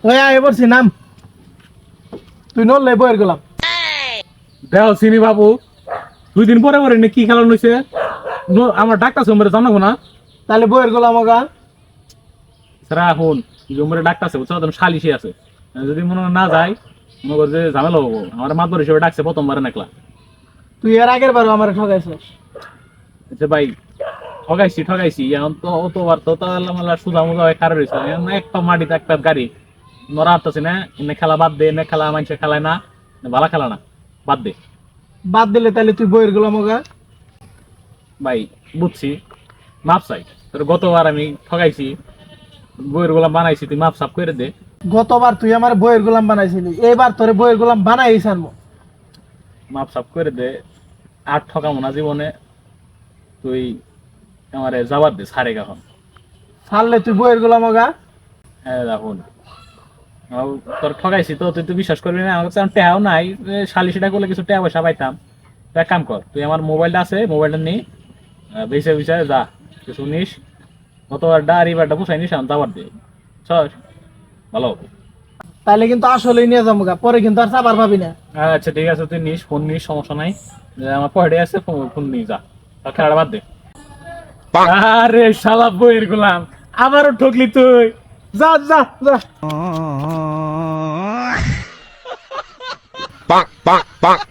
ওই আয় বলছি নাম, তুই নড়লে বইয়ের গেলাম। দেও চিনি বাবু, 2 দিন পরে পরে কি খেলানো হয়েছে আমার ডাক্তার সোমবারে জানাবো না। তাহলে বইয়ের গেলাম ওগা। স্যার এখন জম্বরে ডাক্তার আছে বুঝছো, সালিশি আছে, যদি মনে হয় না যায় মনে কর যে ঝামেলা হবো। আমার মাতবর হিসেবে ডাকছে প্রথমবারে নাকলা। তুই এর আগের বারও আমার ঠকাইছিস। আচ্ছা ভাই, ঠগাইছি এখন তো অতবার তো তাহলে সুজা মুজা হয়ে খারাপ হয়েছে। এখন একটা মাটিতে একটা গাড়ি নড়া আসতেছে না, এনে খেলা বাদ দে, এনে খেলা মানুষের খেলায় না, ভালো খেলা না, বাদ দে। বাদ দিলে তাহলে তুই বইয়ের গেলাম ওগা। ভাই বুঝছি, মাপ চাই তোর। গতবার আমি ঠগাইছি, বইয়ের গোলাম বানাইছি, তুই মাপ সাপ করে দে। গতবার তুই আমার বইয়ের গোলাম বানাইছিলি, এবার তোরে বইয়ের গোলাম বানাই ছাড়বো। মাপ সাপ করে দে, আর ঠকাবো না জীবনে। তুই আমারে জবাব দে, সারে কখন ছাড়লে তুই বইয়ের গোলাম ওগা। হ্যাঁ রাহুল, তোর ঠগাইছি তো, তুই তো বিশ্বাস করবি না। আমার কাছে টেহাও নাই, সালিশিটা করলে কিছু টেহা পয়সা পাইতাম। তুই এক কাম কর, তুই আমার মোবাইলটা আছে, মোবাইলটা নিয়ে বেসে বেসে যা কিছু নিস, গতবার ডার এবারটা পুষাই নিস, আমি যাবার দিয়ে সর ভালো হবে। তাহলে কিন্তু আসলেই নিয়ে যাবো গা, পরে কিন্তু আর চাবার পাবি না। আচ্ছা ঠিক আছে, তুই নিস, ফোন নিস, সমস্যা নাই। আমার পকেটে আছে, ফোন নিয়ে যা, আর খেলাটা বাদ দে। আরে শালা বইয়ের গোলাম, আবারও ঠকলি তুই। যা যা যা। bonk, bonk, bonk.